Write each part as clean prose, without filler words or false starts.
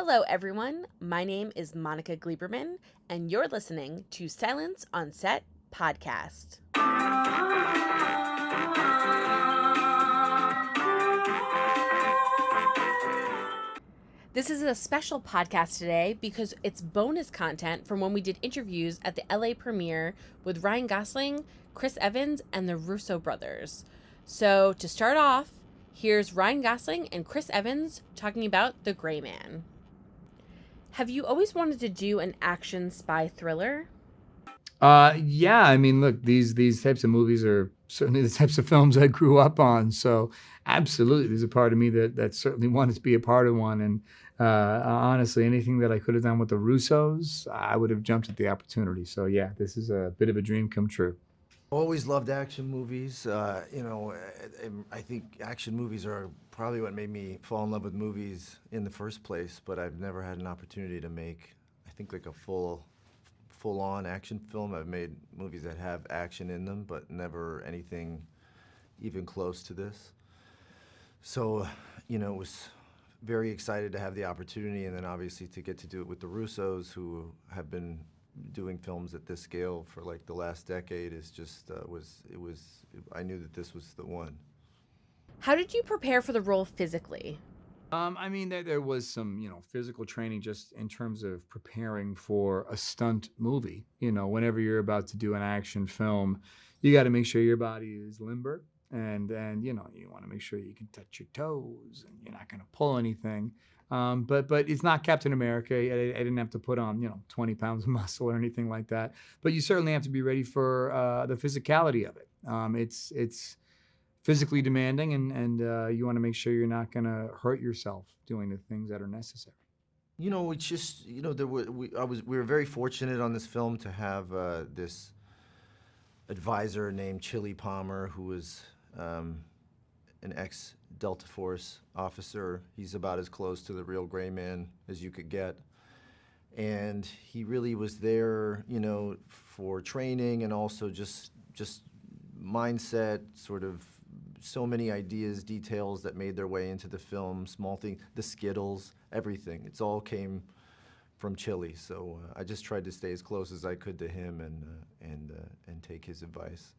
Hello, everyone. My name is Monica Gleberman, and you're listening to Silence on Set podcast. This is a special podcast today because it's bonus content from when we did interviews at the LA premiere with Ryan Gosling, Chris Evans, and the Russo brothers. So, to start off, here's Ryan Gosling and Chris Evans talking about The Gray Man. Have you always wanted to do an action spy thriller? Yeah, I mean, look, these types of movies are certainly the types of films I grew up on. So absolutely, there's a part of me that certainly wanted to be a part of one. And honestly, anything that I could have done with the Russos, I would have jumped at the opportunity. So yeah, this is a bit of a dream come true. Always loved action movies. I think action movies are probably what made me fall in love with movies in the first place. But I've never had an opportunity to make, I think, like a full-on action film. I've made movies that have action in them, but never anything even close to this. So, it was very excited to have the opportunity, and then obviously to get to do it with the Russos, who have been doing films at this scale for like the last decade. Is just I knew that this was the one. How did you prepare for the role physically? I mean, there was some, physical training just in terms of preparing for a stunt movie. Whenever you're about to do an action film, you got to make sure your body is limber, and you want to make sure you can touch your toes and you're not going to pull anything. But it's not Captain America. I didn't have to put on 20 pounds of muscle or anything like that. But you certainly have to be ready for the physicality of it. It's physically demanding, and you want to make sure you're not going to hurt yourself doing the things that are necessary. It's just we were very fortunate on this film to have this advisor named Chili Palmer, who was an ex-Delta Force officer. He's about as close to the real Gray Man as you could get. And he really was there, for training and also just mindset, sort of so many ideas, details that made their way into the film, small things, the Skittles, everything. It's all came from Chili. So I just tried to stay as close as I could to him and take his advice.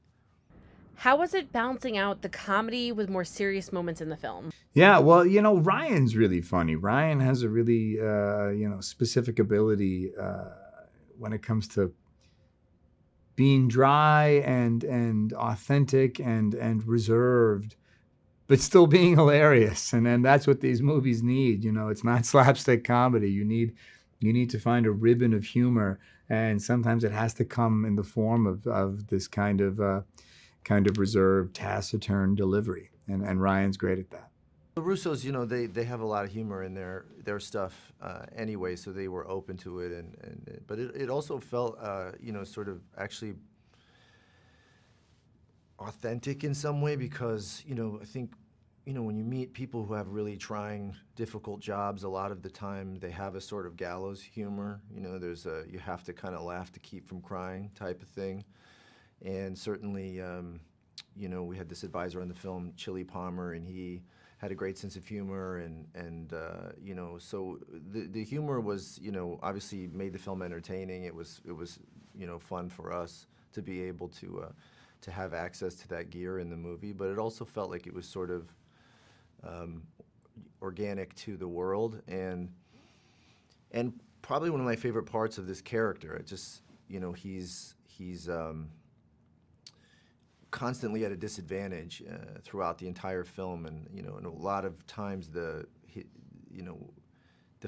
How was it balancing out the comedy with more serious moments in the film? Yeah, well, Ryan's really funny. Ryan has a really, specific ability when it comes to being dry and authentic and reserved, but still being hilarious. And that's what these movies need. It's not slapstick comedy. You need to find a ribbon of humor, and sometimes it has to come in the form of this kind of reserved, taciturn delivery. And Ryan's great at that. The Russos, they have a lot of humor in their stuff anyway, so they were open to it, but it also felt sort of actually authentic in some way, because I think when you meet people who have really trying, difficult jobs, a lot of the time they have a sort of gallows humor. There's you have to kind of laugh to keep from crying type of thing, and certainly we had this advisor on the film, Chili Palmer, and he had a great sense of humor, and so the humor was, obviously made the film entertaining. It was fun for us to be able to have access to that gear in the movie, but it also felt like it was sort of organic to the world, and probably one of my favorite parts of this character. It just, he's constantly at a disadvantage throughout the entire film, and and a lot of times the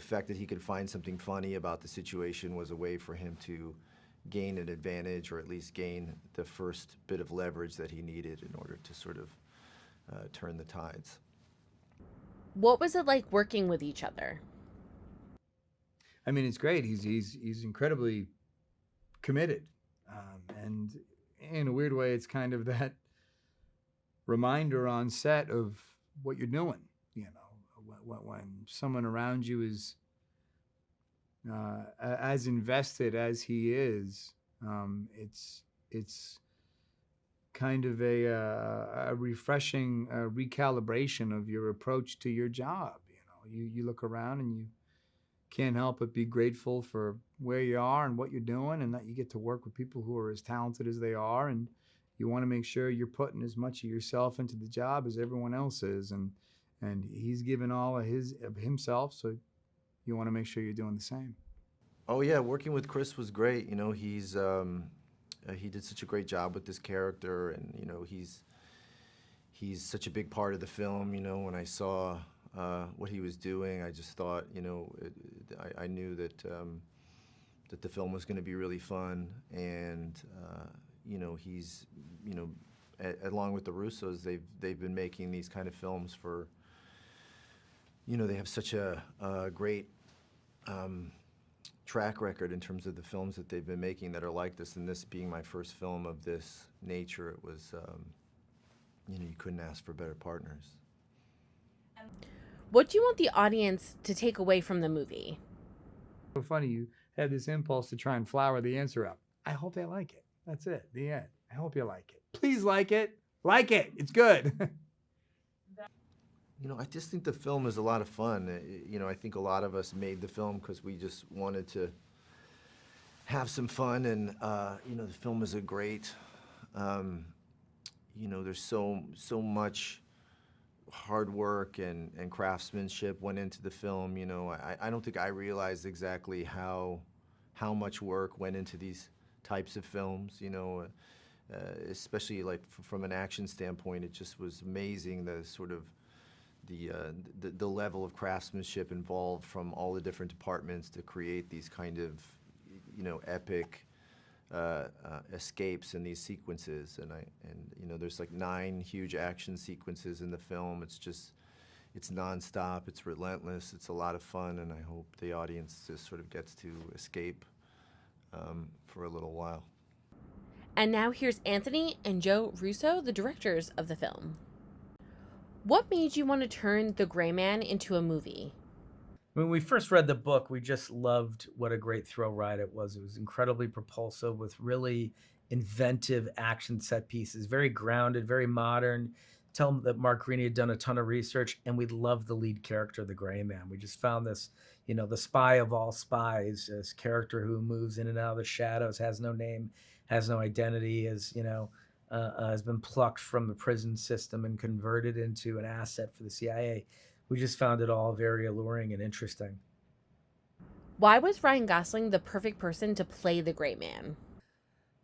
fact that he could find something funny about the situation was a way for him to gain an advantage, or at least gain the first bit of leverage that he needed in order to sort of turn the tides. What was it like working with each other? I mean, it's great. He's incredibly committed, and in a weird way, it's kind of that reminder on set of what you're doing. When someone around you is as invested as he is, it's kind of a refreshing recalibration of your approach to your job. You look around and you can't help but be grateful for where you are and what you're doing, and that you get to work with people who are as talented as they are. And you want to make sure you're putting as much of yourself into the job as everyone else is. And he's given all of himself, so you want to make sure you're doing the same. Oh yeah, working with Chris was great. You know, he did such a great job with this character, and you know, he's such a big part of the film. You know, when I saw what he was doing, I just thought, you know, I knew that that the film was going to be really fun, and you know, he's, you know, along with the Russos, they've been making these kind of films for, you know, they have such a great track record in terms of the films that they've been making that are like this, and this being my first film of this nature, it was, you know, you couldn't ask for better partners. What do you want the audience to take away from the movie? So funny, you had this impulse to try and flower the answer up. I hope they like it. That's it, the end. I hope you like it. Please like it. Like it. It's good. You know, I just think the film is a lot of fun. You know, I think a lot of us made the film because we just wanted to have some fun, and you know, the film is a great. You know, there's so much hard work and craftsmanship went into the film. You know, I don't think I realized exactly how much work went into these types of films. You know, especially like from an action standpoint, it just was amazing, the sort of the level of craftsmanship involved from all the different departments to create these kind of, you know, epic escapes in these sequences. And you know, there's like 9 huge action sequences in the film. It's nonstop, it's relentless, it's a lot of fun, and I hope the audience just sort of gets to escape for a little while. And now here's Anthony and Joe Russo, the directors of the film. What made you want to turn The Gray Man into a movie? When we first read the book, we just loved what a great thrill ride it was. It was incredibly propulsive with really inventive action set pieces, very grounded, very modern. Tell them that Mark Greaney had done a ton of research, and we loved the lead character, the Gray Man. We just found this, you know, the spy of all spies, this character who moves in and out of the shadows, has no name, has no identity, is, you know, has been plucked from the prison system and converted into an asset for the CIA. We just found it all very alluring and interesting. Why was Ryan Gosling the perfect person to play the Gray Man?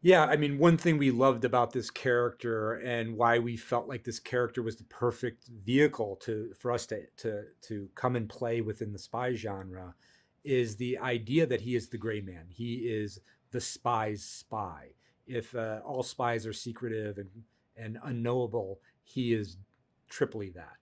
Yeah, I mean, one thing we loved about this character and why we felt like this character was the perfect vehicle for us to come and play within the spy genre is the idea that he is the Gray Man. He is the spy's spy. If all spies are secretive and unknowable, he is triply that.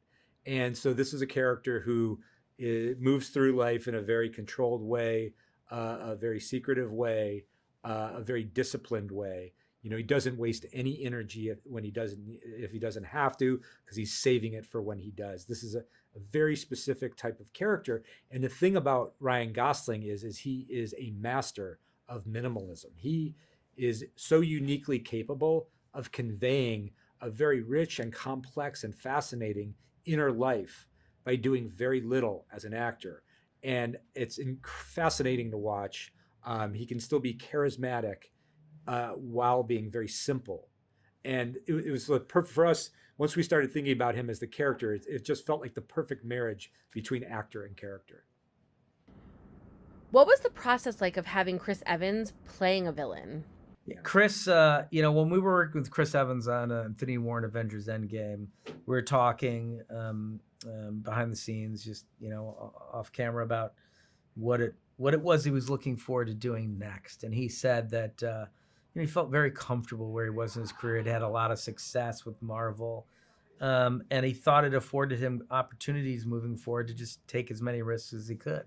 And so this is a character who moves through life in a very controlled way, a very secretive way, a very disciplined way. You know, he doesn't waste any energy if he doesn't have to, because he's saving it for when he does. This is a very specific type of character. And the thing about Ryan Gosling is he is a master of minimalism. He is so uniquely capable of conveying a very rich and complex and fascinating inner life by doing very little as an actor. And it's fascinating to watch. He can still be charismatic while being very simple. And it was perfect for us. Once we started thinking about him as the character, it just felt like the perfect marriage between actor and character. What was the process like of having Chris Evans playing a villain? Yeah. Chris, you know, when we were working with Chris Evans on Infinity War and Avengers Endgame, we were talking behind the scenes, just, you know, off camera about what it was he was looking forward to doing next. And he said that you know, he felt very comfortable where he was in his career. He'd had a lot of success with Marvel. And he thought it afforded him opportunities moving forward to just take as many risks as he could.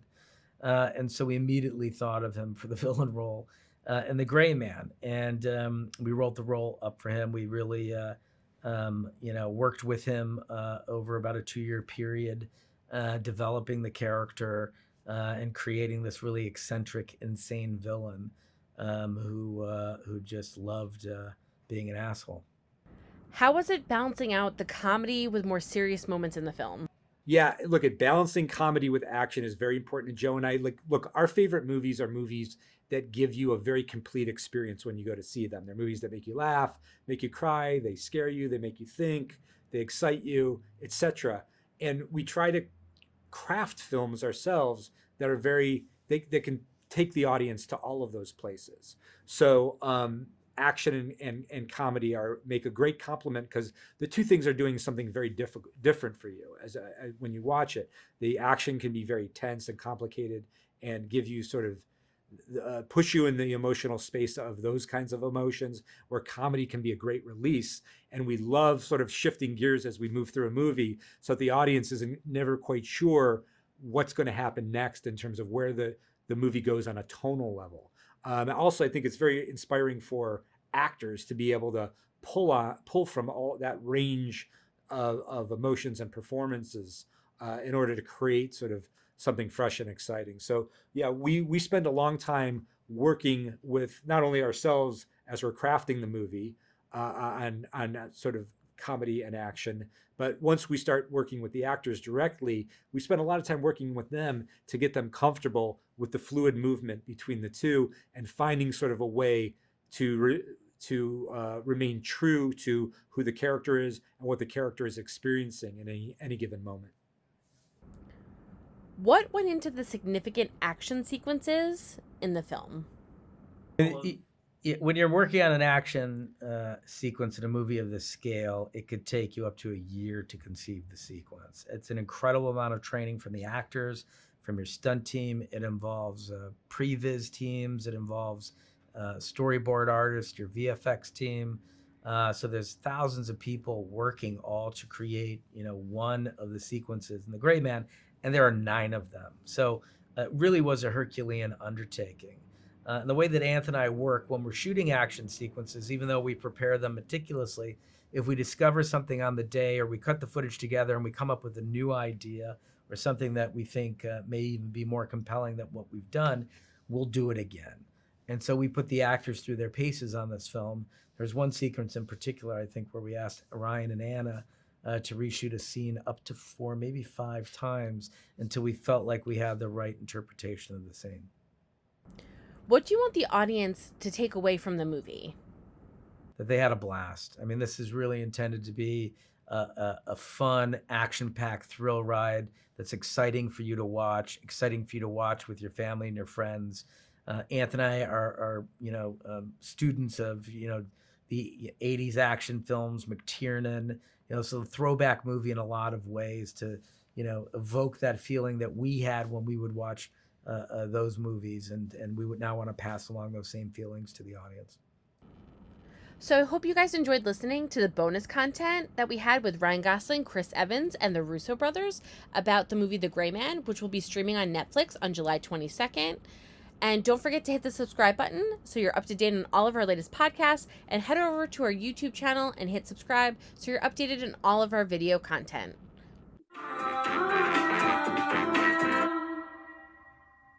And so we immediately thought of him for the villain role in The Gray Man. And we wrote the role up for him. We really, you know, worked with him over about a 2-year period, developing the character and creating this really eccentric, insane villain who just loved being an asshole. How was it balancing out the comedy with more serious moments in the film? Yeah, look, at balancing comedy with action is very important. And Joe and I, like, look, our favorite movies are movies that give you a very complete experience when you go to see them. They're movies that make you laugh, make you cry, they scare you, they make you think, they excite you, etc. And we try to craft films ourselves that are they can take the audience to all of those places. So action and comedy make a great complement, because the two things are doing something very different for you when you watch it. The action can be very tense and complicated and give you sort of push you in the emotional space of those kinds of emotions, where comedy can be a great release. And we love sort of shifting gears as we move through a movie, so that the audience is never quite sure what's going to happen next in terms of where the movie goes on a tonal level. Also, I think it's very inspiring for actors to be able to pull from all that range of emotions and performances in order to create sort of something fresh and exciting. So yeah, we spend a long time working with not only ourselves as we're crafting the movie on that sort of comedy and action, but once we start working with the actors directly, we spend a lot of time working with them to get them comfortable with the fluid movement between the two, and finding sort of a way to remain true to who the character is and what the character is experiencing in any given moment. What went into the significant action sequences in the film? When you're working on an action sequence in a movie of this scale, it could take you up to a year to conceive the sequence. It's an incredible amount of training from the actors, from your stunt team. It involves previs teams. It involves storyboard artists, your VFX team. So there's thousands of people working all to create, one of the sequences in The Gray Man, and there are 9 of them. So it really was a Herculean undertaking. And the way that Anthony and I work when we're shooting action sequences, even though we prepare them meticulously, if we discover something on the day, or we cut the footage together and we come up with a new idea or something that we think may even be more compelling than what we've done, we'll do it again. And so we put the actors through their paces on this film. There's one sequence in particular, I think, where we asked Ryan and Anna to reshoot a scene up to 4, maybe 5 times until we felt like we had the right interpretation of the scene. What do you want the audience to take away from the movie? That they had a blast. I mean, this is really intended to be a fun, action-packed thrill ride that's exciting for you to watch with your family and your friends. Anthony and I are students of, the 80s action films, McTiernan, so the throwback movie in a lot of ways to, evoke that feeling that we had when we would watch those movies, and we would now want to pass along those same feelings to the audience. So I hope you guys enjoyed listening to the bonus content that we had with Ryan Gosling, Chris Evans, and the Russo brothers about the movie The Gray Man, which will be streaming on Netflix on July 22nd. And don't forget to hit the subscribe button so you're up to date on all of our latest podcasts, and head over to our YouTube channel and hit subscribe so you're updated on all of our video content.